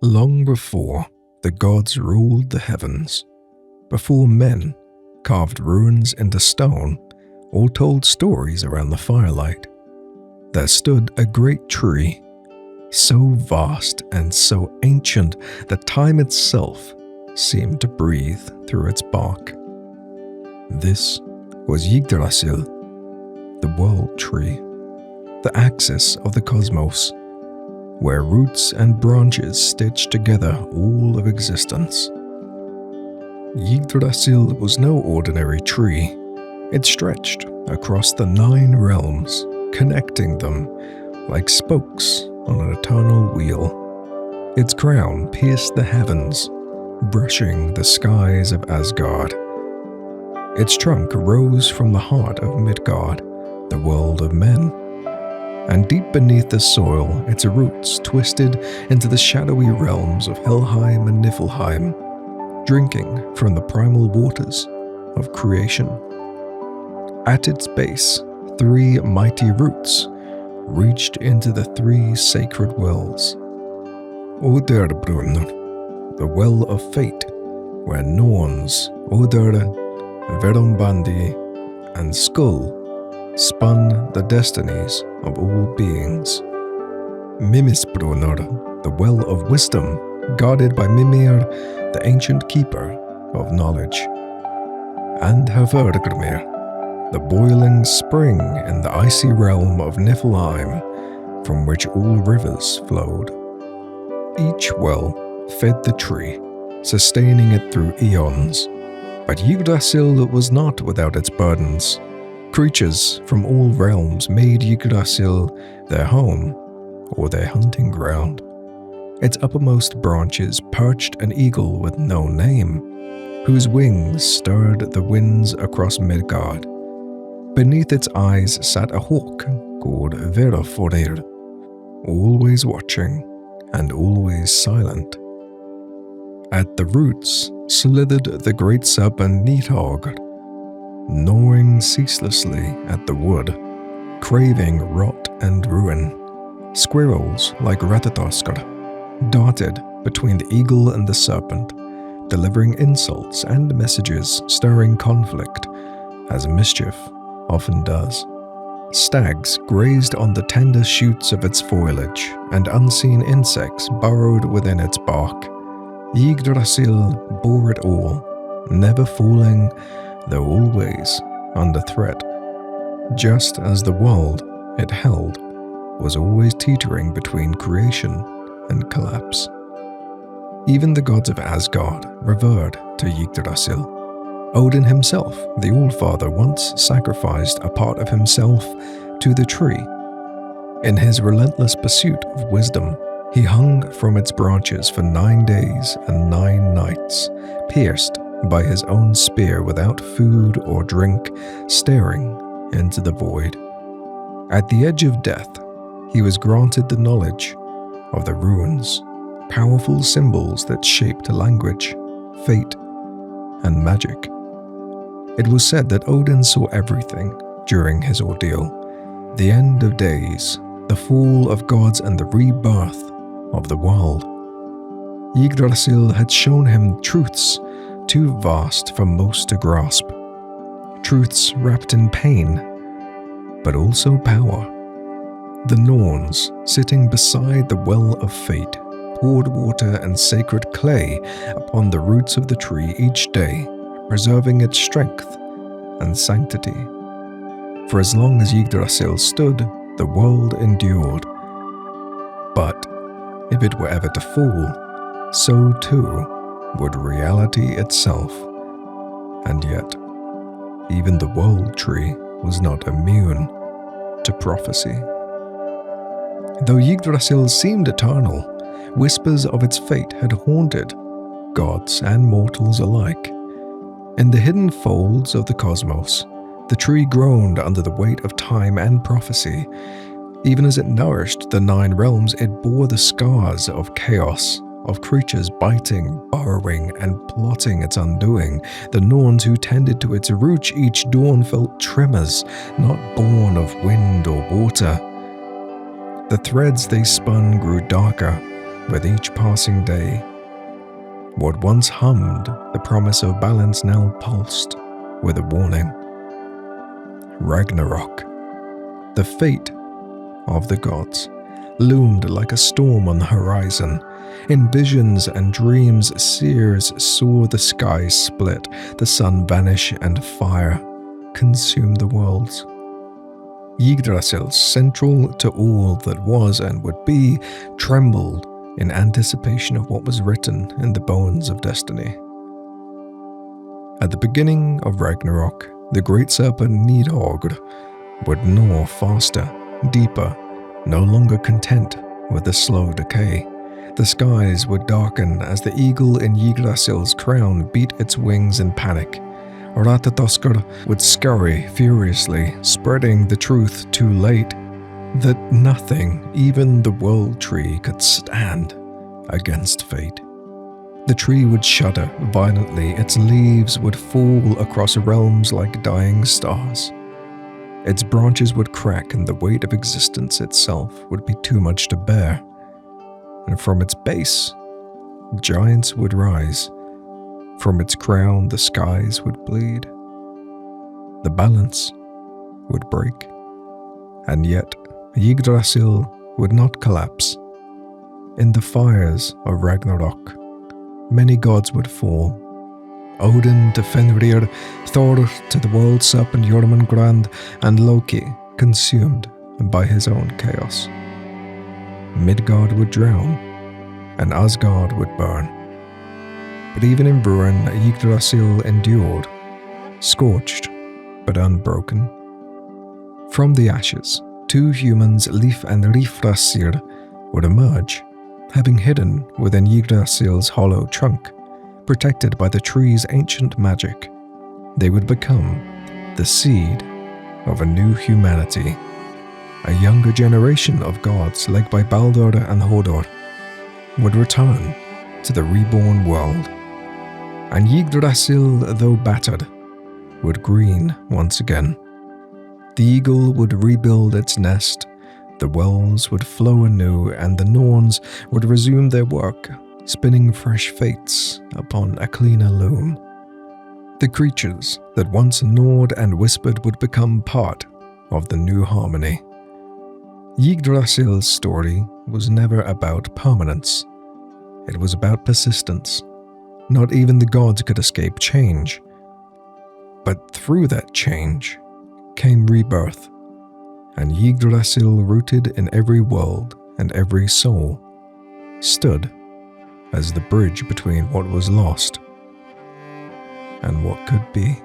Long before the gods ruled the heavens, before men carved runes into stone or told stories around the firelight, there stood a great tree, so vast and so ancient that time itself seemed to breathe through its bark. This was Yggdrasil, the world tree, the axis of the cosmos, where roots and branches stitched together all of existence. Yggdrasil was no ordinary tree. It stretched across the 9 realms, connecting them like spokes on an eternal wheel. Its crown pierced the heavens, brushing the skies of Asgard. Its trunk rose from the heart of Midgard, the world of men. And deep beneath the soil, its roots twisted into the shadowy realms of Helheim and Niflheim, drinking from the primal waters of creation. At its base, 3 mighty roots reached into the 3 sacred wells. Udrbrunn, the well of fate, where Norns, Udr, Verumbandi, and Skull spun the destinies of all beings. Mimisbrunr, the well of wisdom, guarded by Mimir, the ancient keeper of knowledge. And Hvergrimir, the boiling spring in the icy realm of Niflheim, from which all rivers flowed. Each well fed the tree, sustaining it through eons. But Yggdrasil was not without its burdens. Creatures from all realms made Yggdrasil their home or their hunting ground. Its uppermost branches perched an eagle with no name, whose wings stirred the winds across Midgard. Beneath its eyes sat a hawk called Veraforir, always watching and always silent. At the roots slithered the great serpent Nidhogg, gnawing ceaselessly at the wood, craving rot and ruin. Squirrels like Ratatoskr darted between the eagle and the serpent, delivering insults and messages stirring conflict, as mischief often does. Stags grazed on the tender shoots of its foliage, and unseen insects burrowed within its bark. Yggdrasil bore it all, never falling, though always under threat, just as the world it held was always teetering between creation and collapse. Even the gods of Asgard revered to Yggdrasil. Odin himself, the Allfather, once sacrificed a part of himself to the tree. In his relentless pursuit of wisdom, he hung from its branches for 9 days and 9 nights, pierced by his own spear without food or drink, staring into the void. At the edge of death, he was granted the knowledge of the runes, powerful symbols that shaped language, fate, and magic. It was said that Odin saw everything during his ordeal: the end of days, the fall of gods, and the rebirth of the world. Yggdrasil had shown him truths too vast for most to grasp. Truths wrapped in pain, but also power. The Norns, sitting beside the well of fate, poured water and sacred clay upon the roots of the tree each day, preserving its strength and sanctity. For as long as Yggdrasil stood, the world endured. But if it were ever to fall, so too would reality itself. And yet, even the world tree was not immune to prophecy. Though Yggdrasil seemed eternal, whispers of its fate had haunted gods and mortals alike. In the hidden folds of the cosmos, the tree groaned under the weight of time and prophecy. Even as it nourished the 9 realms, it bore the scars of chaos, of creatures biting, burrowing, and plotting its undoing. The Norns who tended to its roots each dawn felt tremors, not born of wind or water. The threads they spun grew darker, with each passing day. What once hummed the promise of balance now pulsed with a warning. Ragnarok, the fate of the gods, loomed like a storm on the horizon. In visions and dreams, seers saw the sky split, the sun vanish, and fire consume the worlds. Yggdrasil, central to all that was and would be, trembled in anticipation of what was written in the bones of destiny. At the beginning of Ragnarok, the great serpent Nidhogg would gnaw faster, deeper, no longer content with the slow decay. The skies would darken as the eagle in Yggdrasil's crown beat its wings in panic. Ratatoskr would scurry furiously, spreading the truth too late that nothing, even the world tree, could stand against fate. The tree would shudder violently, its leaves would fall across realms like dying stars. Its branches would crack, and the weight of existence itself would be too much to bear. And from its base, giants would rise. From its crown, the skies would bleed. The balance would break. And yet, Yggdrasil would not collapse. In the fires of Ragnarok, many gods would fall. Odin to Fenrir, Thor to the world serpent Jörmungandr, and Loki consumed by his own chaos. Midgard would drown, and Asgard would burn. But even in ruin, Yggdrasil endured, scorched but unbroken. From the ashes, two humans, Lif and Rifrasir, would emerge, having hidden within Yggdrasil's hollow trunk, protected by the tree's ancient magic. They would become the seed of a new humanity, a younger generation of gods led by Baldur and Hodor would return to the reborn world. And Yggdrasil, though battered, would green once again. The eagle would rebuild its nest, the wells would flow anew, and the Norns would resume their work, spinning fresh fates upon a cleaner loom. The creatures that once gnawed and whispered would become part of the new harmony. Yggdrasil's story was never about permanence. It was about persistence. Not even the gods could escape change. But through that change came rebirth, and Yggdrasil, rooted in every world and every soul, stood as the bridge between what was lost and what could be.